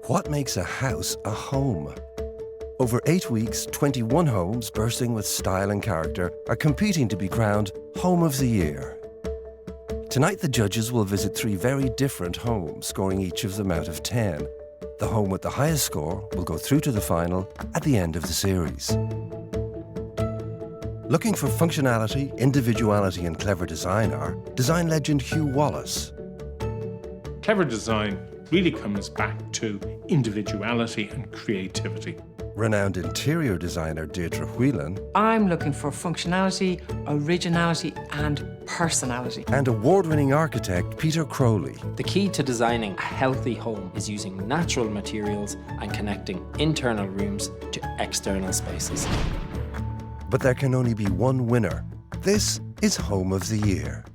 What makes a house a home? Over 8 weeks, 21 homes bursting with style and character are competing to be crowned Home of the Year. Tonight, the judges will visit 3 very different homes, scoring each of them out of 10. The home with the highest score will go through to the final at the end of the series. Looking for functionality, individuality and clever design are design legend Hugh Wallace. Clever design really comes back to individuality and creativity. Renowned interior designer Deirdre Whelan. I'm looking for functionality, originality and personality. And award-winning architect Peter Crowley. The key to designing a healthy home is using natural materials and connecting internal rooms to external spaces. But there can only be one winner. This is Home of the Year.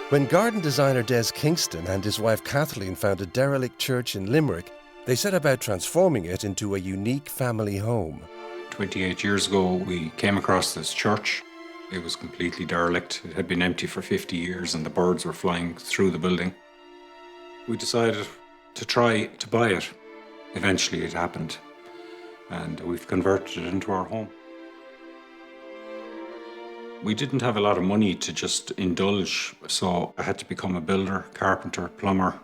When garden designer Des Kingston and his wife Kathleen found a derelict church in Limerick, they set about transforming it into a unique family home. 28 years ago, we came across this church. It was completely derelict. It had been empty for 50 years and the birds were flying through the building. We decided to try to buy it. Eventually it happened, and we've converted it into our home. We didn't have a lot of money to just indulge, so I had to become a builder, carpenter, plumber,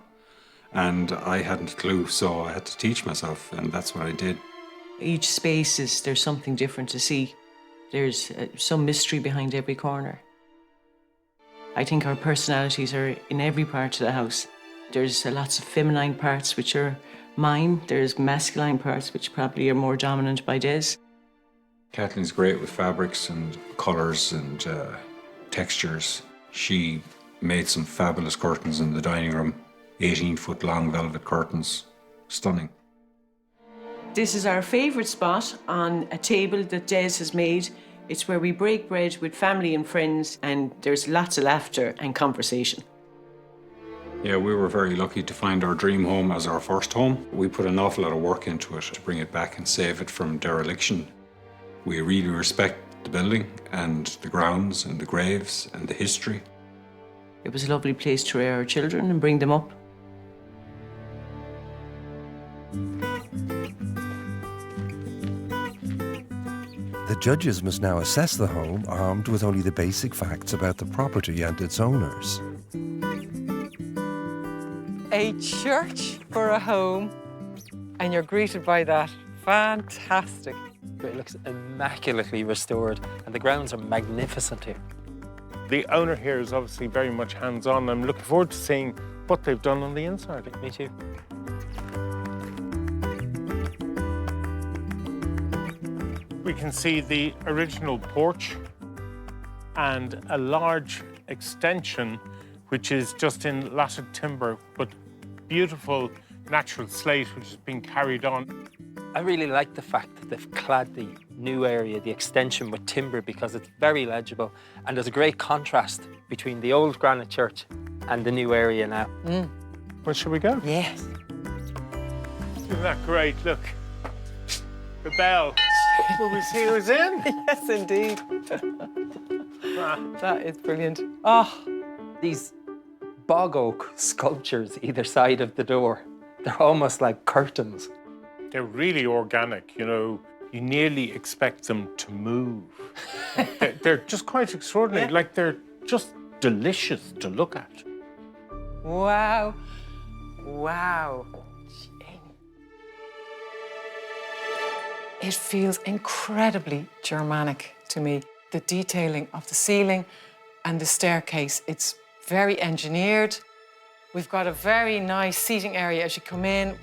and I hadn't a clue, so I had to teach myself, and that's what I did. Each space there's something different to see. There's some mystery behind every corner. I think our personalities are in every part of the house. There's lots of feminine parts which are mine. There's masculine parts which probably are more dominant by Des. Kathleen's great with fabrics and colours and textures. She made some fabulous curtains in the dining room, 18-foot long velvet curtains, stunning. This is our favourite spot on a table that Des has made. It's where we break bread with family and friends, and there's lots of laughter and conversation. Yeah, we were very lucky to find our dream home as our first home. We put an awful lot of work into it to bring it back and save it from dereliction. We really respect the building and the grounds and the graves and the history. It was a lovely place to rear our children and bring them up. The judges must now assess the home armed with only the basic facts about the property and its owners. A church for a home, and you're greeted by that. Fantastic. It looks immaculately restored, and the grounds are magnificent here. The owner here is obviously very much hands-on. I'm looking forward to seeing what they've done on the inside. Me too. We can see the original porch and a large extension which is just in latted timber, but beautiful natural slate which has been carried on. I really like the fact that they've clad the new area, the extension, with timber because it's very legible, and there's a great contrast between the old granite church and the new area now. Where should we go? Yes. Isn't that great? Look, the bell. Will we see who's in? Yes, indeed. That is brilliant. Oh, These bog oak sculptures either side of the door, they're almost like curtains. They're really organic, you know. You nearly expect them to move. They're just quite extraordinary. Yeah. Like, they're just delicious to look at. wow. Wow. It feels incredibly Germanic to me. The detailing of the ceiling and the staircase, it's very engineered. We've got a very nice seating area as you come in.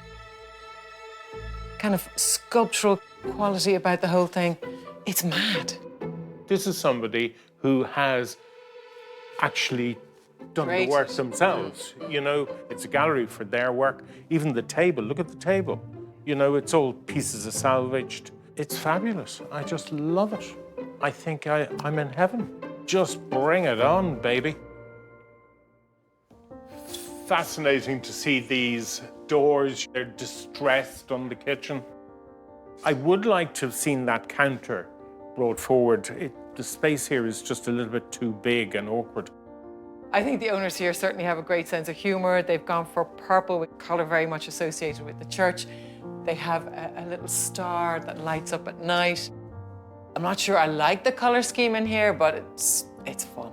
Kind of sculptural quality about the whole thing. It's mad. This is somebody who has actually done Great. the work themselves. You know, it's a gallery for their work. Even the table, look at the table. You know, it's all pieces of salvaged. It's fabulous. I just love it. I think I'm in heaven. Just bring it on, baby. Fascinating to see these doors. They're distressed on the kitchen. I would like to have seen that counter brought forward. The space here is just a little bit too big and awkward. I think the owners here certainly have a great sense of humour. They've gone for purple, with colour very much associated with the church. They have a little star that lights up at night. I'm not sure I like the colour scheme in here, but it's fun.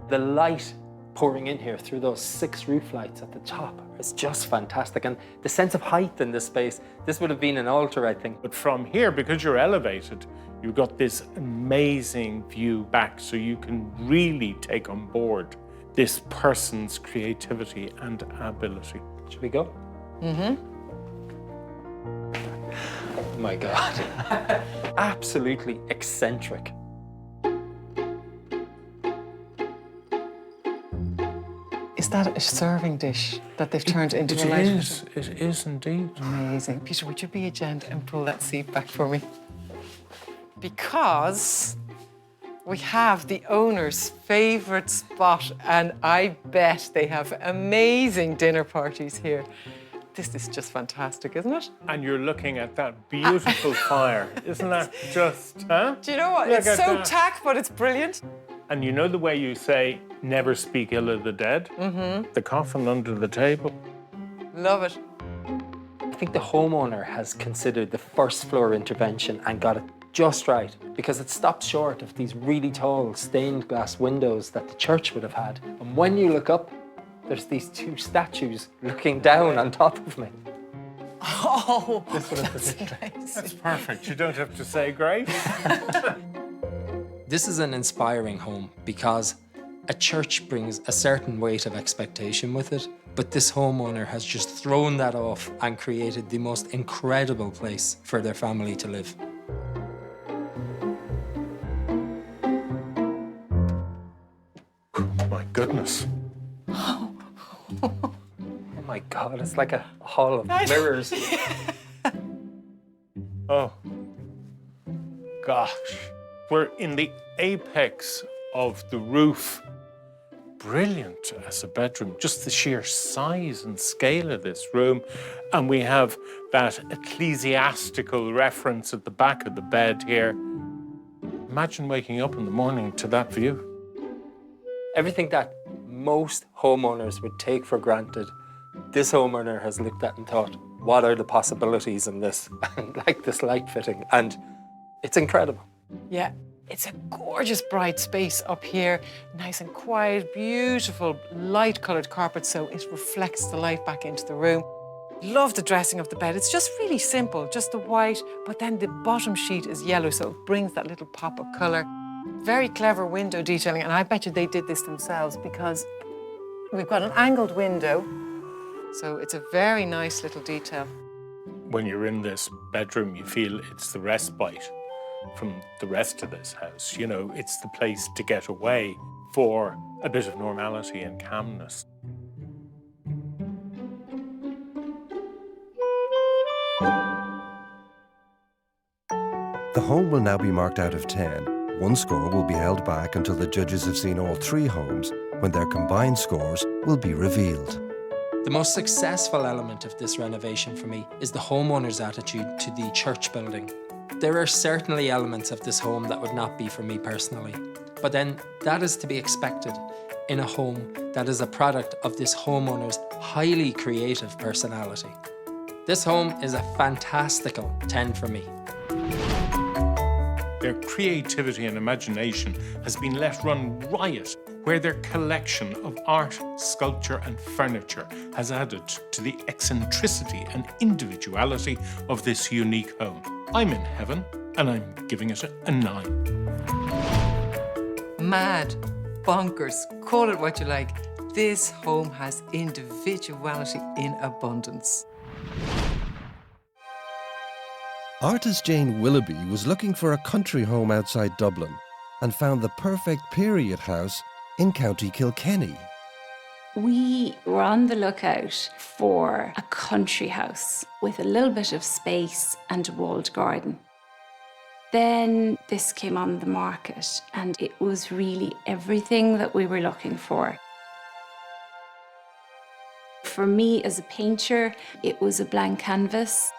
The light pouring in here through those 6 roof lights at the top is just fantastic. And the sense of height in this space, this would have been an altar, I think. But from here, because you're elevated, you've got this amazing view back, so you can really take on board this person's creativity and ability. Should we go? Mm-hmm. Oh my God. Absolutely eccentric. Is that a serving dish that they've turned into a light? It is indeed. Amazing. Peter, would you be a gent and pull that seat back for me? Because we have the owner's favourite spot, and I bet they have amazing dinner parties here. This is just fantastic, isn't it? And you're looking at that beautiful fire. Isn't that just, huh? Do you know what? Look It's at so that. tack, but it's brilliant. And you know the way you say, never speak ill of the dead? Mm-hmm. The coffin under the table. Love it. I think the homeowner has considered the first floor intervention and got it just right, because it stops short of these really tall stained glass windows that the church would have had. And when you look up, there's these 2 statues looking down on top of me. Oh, that's nice. That's perfect. You don't have to say grace. This is an inspiring home because a church brings a certain weight of expectation with it, but this homeowner has just thrown that off and created the most incredible place for their family to live. My goodness. Oh my God, it's like a hall of mirrors. Oh, gosh. We're in the apex of the roof. Brilliant as a bedroom, just the sheer size and scale of this room. And we have that ecclesiastical reference at the back of the bed here. Imagine waking up in the morning to that view. Everything that most homeowners would take for granted, this homeowner has looked at and thought, what are the possibilities in this? And like this light fitting, and it's incredible. Yeah, it's a gorgeous bright space up here. Nice and quiet, beautiful light-coloured carpet, so it reflects the light back into the room. Love the dressing of the bed. It's just really simple, just the white, but then the bottom sheet is yellow, so it brings that little pop of colour. Very clever window detailing, and I bet you they did this themselves because we've got an angled window, so it's a very nice little detail. When you're in this bedroom, you feel it's the respite from the rest of this house. You know, it's the place to get away for a bit of normality and calmness. The home will now be marked out of 10. 1 score will be held back until the judges have seen all 3 homes, when their combined scores will be revealed. The most successful element of this renovation for me is the homeowner's attitude to the church building. There are certainly elements of this home that would not be for me personally, but then that is to be expected in a home that is a product of this homeowner's highly creative personality. This home is a fantastical 10 for me. Their creativity and imagination has been let run riot, where their collection of art, sculpture and furniture has added to the eccentricity and individuality of this unique home. I'm in heaven, and I'm giving it a 9. Mad, bonkers, call it what you like. This home has individuality in abundance. Artist Jane Willoughby was looking for a country home outside Dublin and found the perfect period house in County Kilkenny. We were on the lookout for a country house with a little bit of space and a walled garden. Then this came on the market and it was really everything that we were looking for. For me as a painter, it was a blank canvas.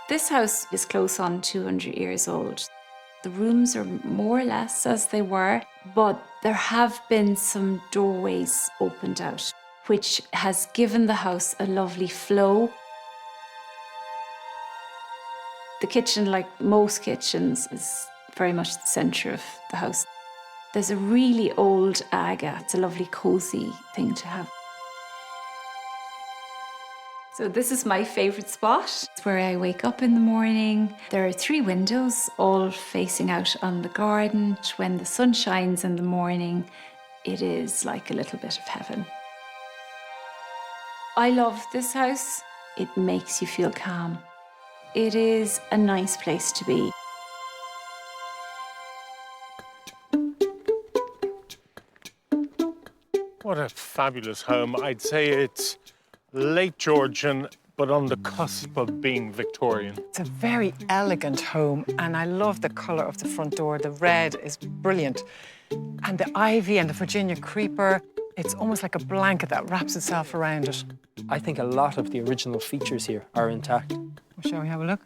This house is close on 200 years old. The rooms are more or less as they were, but There have been some doorways opened out, which has given the house a lovely flow. The kitchen, like most kitchens, is very much the centre of the house. There's a really old aga. It's a lovely, cosy thing to have. So this is my favourite spot. It's where I wake up in the morning. There are 3 windows, all facing out on the garden. When the sun shines in the morning, it is like a little bit of heaven. I love this house. It makes you feel calm. It is a nice place to be. What a fabulous home. I'd say it's late Georgian, but on the cusp of being Victorian. It's a very elegant home, and I love the colour of the front door. The red is brilliant. And the ivy and the Virginia creeper, it's almost like a blanket that wraps itself around it. I think a lot of the original features here are intact. Shall we have a look?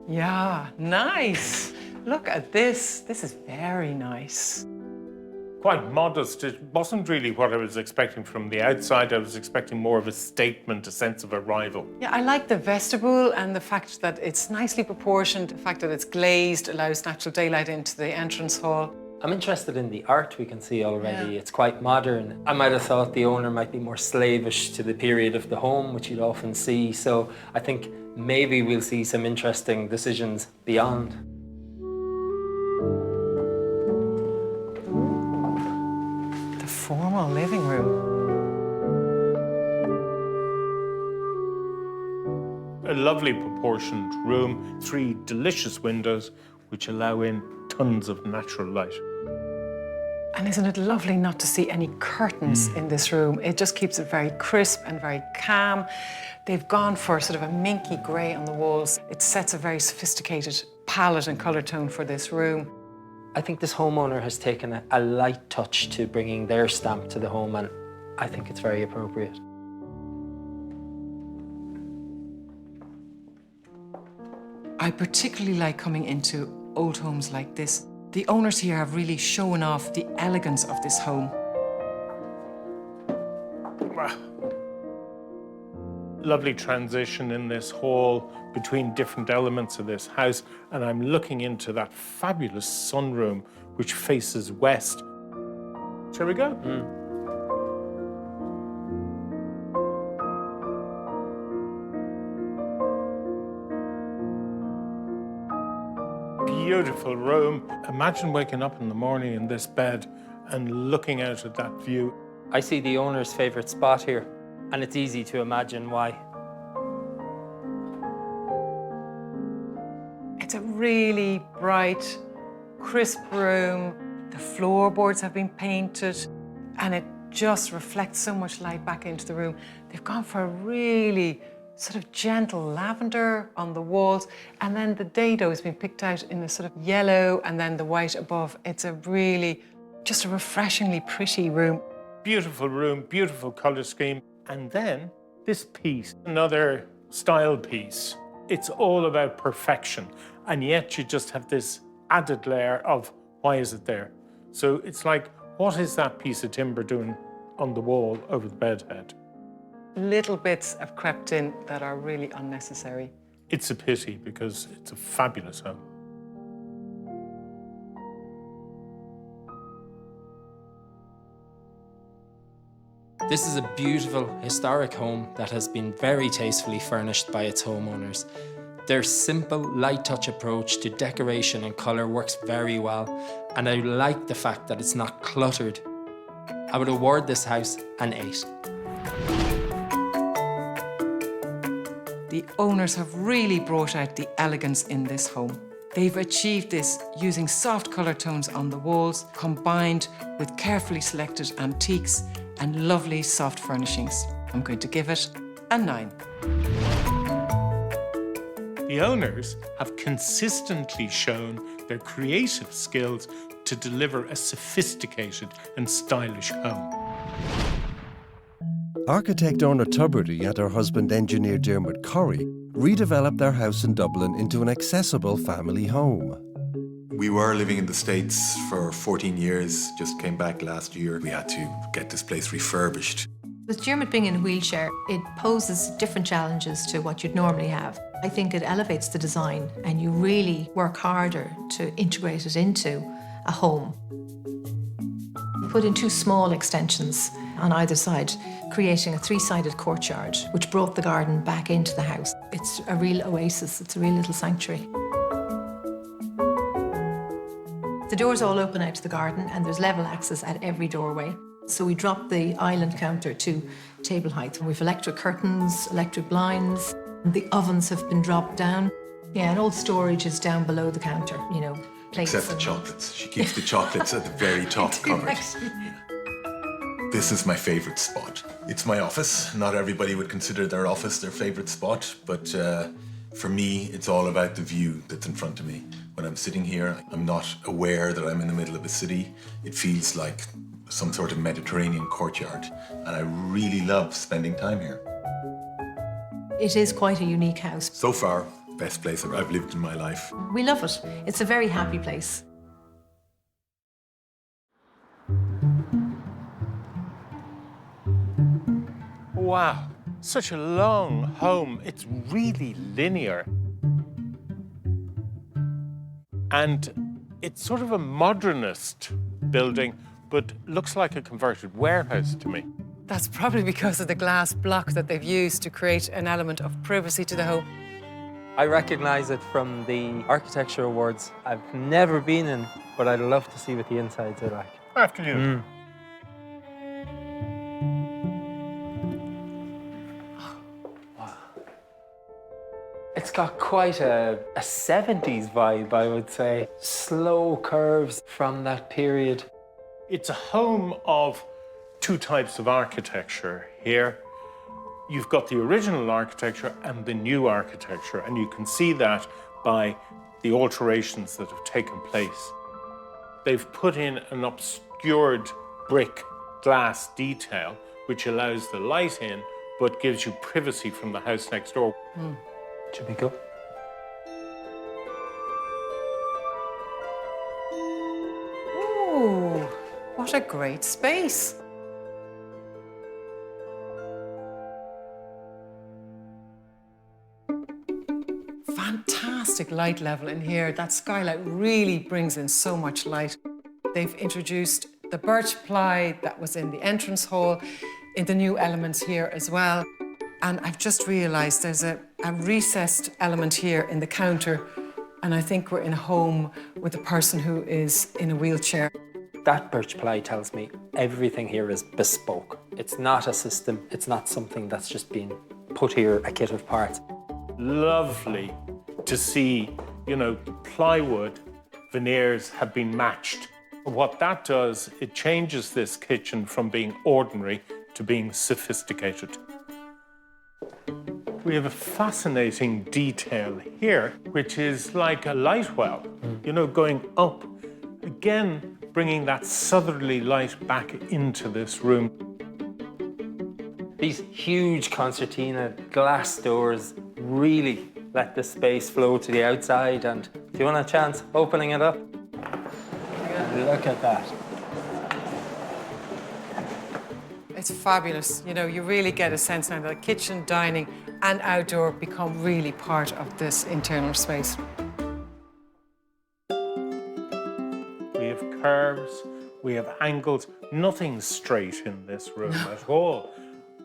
Yeah, nice. Look at this. This is very nice. Quite modest. It wasn't really what I was expecting from the outside. I was expecting more of a statement, a sense of arrival. Yeah, I like the vestibule and the fact that it's nicely proportioned. The fact that it's glazed allows natural daylight into the entrance hall. I'm interested in the art we can see already. Yeah. It's quite modern. I might have thought the owner might be more slavish to the period of the home, which you'd often see. So I think maybe we'll see some interesting decisions beyond. The formal living room. A lovely proportioned room, 3 delicious windows which allow in tons of natural light. And isn't it lovely not to see any curtains in this room? It just keeps it very crisp and very calm. They've gone for sort of a minky grey on the walls. It sets a very sophisticated palette and colour tone for this room. I think this homeowner has taken a light touch to bringing their stamp to the home, and I think it's very appropriate. I particularly like coming into old homes like this. The owners here have really shown off the elegance of this home. Lovely transition in this hall between different elements of this house, and I'm looking into that fabulous sunroom which faces west. Shall we go? Beautiful room. Imagine waking up in the morning in this bed and looking out at that view. I see the owner's favourite spot here, and it's easy to imagine why. It's a really bright, crisp room. The floorboards have been painted, and it just reflects so much light back into the room. They've gone for a really sort of gentle lavender on the walls, and then the dado has been picked out in a sort of yellow and then the white above. It's a really, just a refreshingly pretty room. Beautiful room, beautiful colour scheme. And then this piece, another style piece. It's all about perfection, and yet you just have this added layer of why is it there? So it's like, what is that piece of timber doing on the wall over the bed head? Little bits have crept in that are really unnecessary. It's a pity because it's a fabulous home. This is a beautiful, historic home that has been very tastefully furnished by its homeowners. Their simple, light-touch approach to decoration and colour works very well, and I like the fact that it's not cluttered. I would award this house an 8. The owners have really brought out the elegance in this home. They've achieved this using soft colour tones on the walls, combined with carefully selected antiques and lovely soft furnishings. I'm going to give it a 9. The owners have consistently shown their creative skills to deliver a sophisticated and stylish home. Architect Orna Tuberty and her husband engineer Dermot Corrie redeveloped their house in Dublin into an accessible family home. We were living in the States for 14 years, just came back last year. We had to get this place refurbished. With Dermot being in a wheelchair, it poses different challenges to what you'd normally have. I think it elevates the design and you really work harder to integrate it into a home. We put in 2 small extensions on either side, creating a 3-sided courtyard, which brought the garden back into the house. It's a real oasis, it's a real little sanctuary. The doors all open out to the garden and there's level access at every doorway. So we dropped the island counter to table height. We've electric curtains, electric blinds. The ovens have been dropped down. Yeah, and all storage is down below the counter, you know, plates. Except the chocolates. She keeps the chocolates at the very top cupboard. This is my favourite spot. It's my office. Not everybody would consider their office their favourite spot, but for me, it's all about the view that's in front of me. When I'm sitting here, I'm not aware that I'm in the middle of a city. It feels like some sort of Mediterranean courtyard, and I really love spending time here. It is quite a unique house. So far, best place I've lived in my life. We love it. It's a very happy place. Wow, such a long home. It's really linear. And it's sort of a modernist building, but looks like a converted warehouse to me. That's probably because of the glass block that they've used to create an element of privacy to the home. I recognise it from the architecture awards. I've never been in, but I'd love to see what the insides are like. Afternoon. It's got quite a 70s vibe, I would say. Slow curves from that period. It's a home of 2 types of architecture here. You've got the original architecture and the new architecture, and you can see that by the alterations that have taken place. They've put in an obscured brick glass detail, which allows the light in, but gives you privacy from the house next door. Should we go? Ooh, what a great space. Fantastic light level in here. That skylight really brings in so much light. They've introduced the birch ply that was in the entrance hall in the new elements here as well. And I've just realised there's a recessed element here in the counter, and I think we're in a home with a person who is in a wheelchair. That birch ply tells me everything here is bespoke. It's not a system, it's not something that's just been put here, a kit of parts. Lovely to see, you know, plywood veneers have been matched. What that does, it changes this kitchen from being ordinary to being sophisticated. We have a fascinating detail here, which is like a light well, you know, going up. Again, bringing that southerly light back into this room. These huge concertina glass doors really let the space flow to the outside, and do you want a chance opening it up? Look at that. It's fabulous. You know, you really get a sense now that kitchen, dining, and outdoor become really part of this internal space. We have curves, we have angles, nothing's straight in this room at all.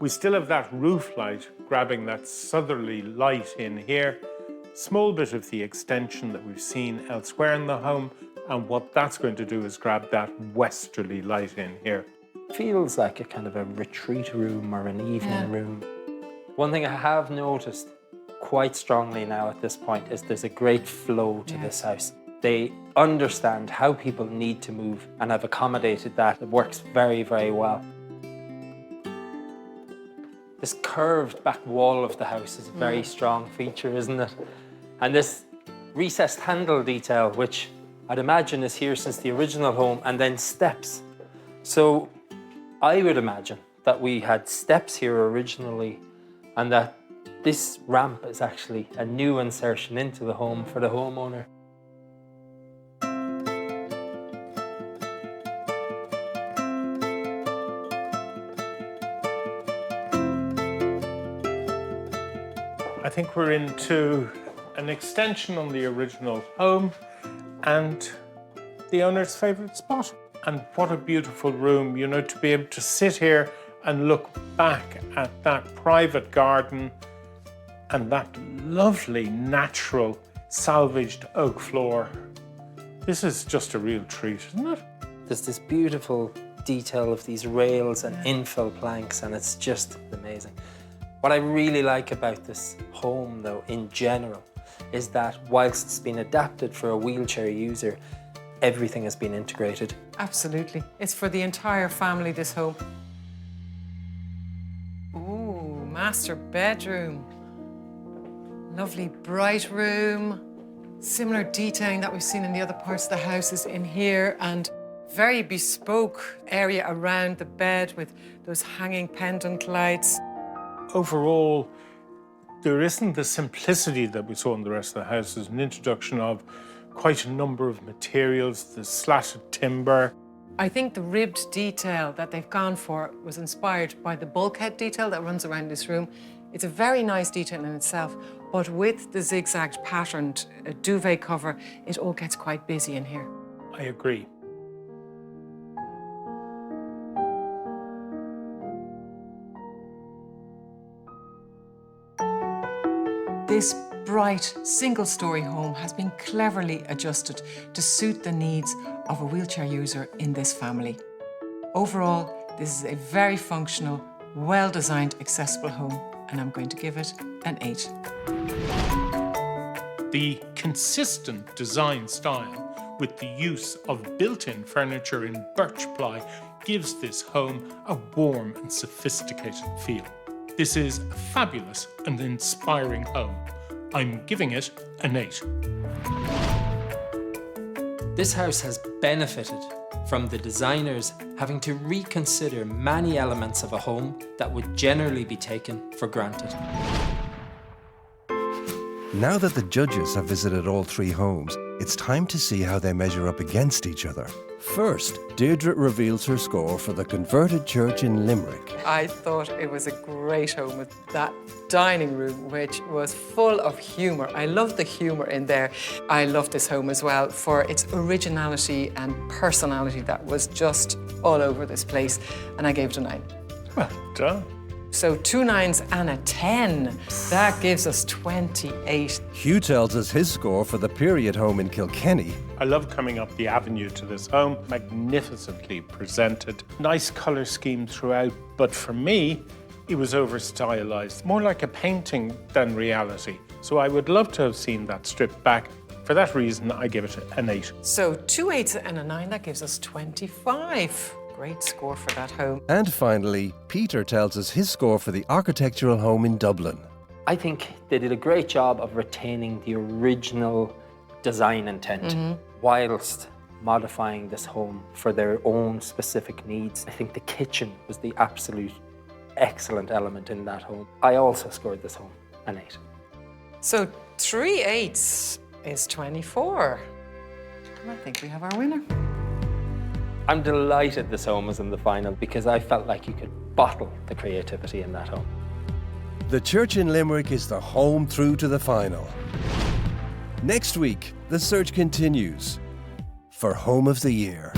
We still have that roof light grabbing that southerly light in here. Small bit of the extension that we've seen elsewhere in the home, and what that's going to do is grab that westerly light in here. Feels like a kind of a retreat room or an evening room. One thing I have noticed quite strongly now at this point is there's a great flow to this house. They understand how people need to move and have accommodated that. It works very, very well. This curved back wall of the house is a very strong feature, isn't it? And this recessed handle detail, which I'd imagine is here since the original home, and then steps. So I would imagine that we had steps here originally and that this ramp is actually a new insertion into the home for the homeowner. I think we're into an extension on the original home and the owner's favourite spot. And what a beautiful room, you know, to be able to sit here and look back at that private garden and that lovely natural salvaged oak floor. This is just a real treat, isn't it? There's this beautiful detail of these rails and infill planks, and it's just amazing. What I really like about this home, though, in general, is that whilst it's been adapted for a wheelchair user, everything has been integrated. Absolutely. It's for the entire family, this home. Ooh, master bedroom. Lovely bright room. Similar detailing that we've seen in the other parts of the house is in here, and very bespoke area around the bed with those hanging pendant lights. Overall, there isn't the simplicity that we saw in the rest of the house. There's an introduction of quite a number of materials, the slatted timber. I think the ribbed detail that they've gone for was inspired by the bulkhead detail that runs around this room. It's a very nice detail in itself, but with the zigzagged patterned duvet cover, it all gets quite busy in here. I agree. This bright single-storey home has been cleverly adjusted to suit the needs of a wheelchair user in this family. Overall, this is a very functional, well-designed, accessible home, and I'm going to give it an 8. The consistent design style with the use of built-in furniture in birch ply gives this home a warm and sophisticated feel. This is a fabulous and inspiring home. I'm giving it an 8. This house has benefited from the designers having to reconsider many elements of a home that would generally be taken for granted. Now that the judges have visited all 3 homes, it's time to see how they measure up against each other. First, Deirdre reveals her score for the converted church in Limerick. I thought it was a great home with that dining room, which was full of humour. I love the humour in there. I love this home as well for its originality and personality that was just all over this place, and I gave it a 9. Well done. So 2 9s and a 10. That gives us 28. Hugh tells us his score for the period home in Kilkenny. I love coming up the avenue to this home, magnificently presented, nice colour scheme throughout, but for me, it was over-stylized, more like a painting than reality. So I would love to have seen that stripped back. For that reason, I give it an 8. So 2 8s and a 9, that gives us 25. Great score for that home. And finally, Peter tells us his score for the architectural home in Dublin. I think they did a great job of retaining the original design intent whilst modifying this home for their own specific needs. I think the kitchen was the absolute excellent element in that home. I also scored this home an 8. So 3 8s is 24. And I think we have our winner. I'm delighted this home was in the final because I felt like you could bottle the creativity in that home. The church in Limerick is the home through to the final. Next week, the search continues for Home of the Year.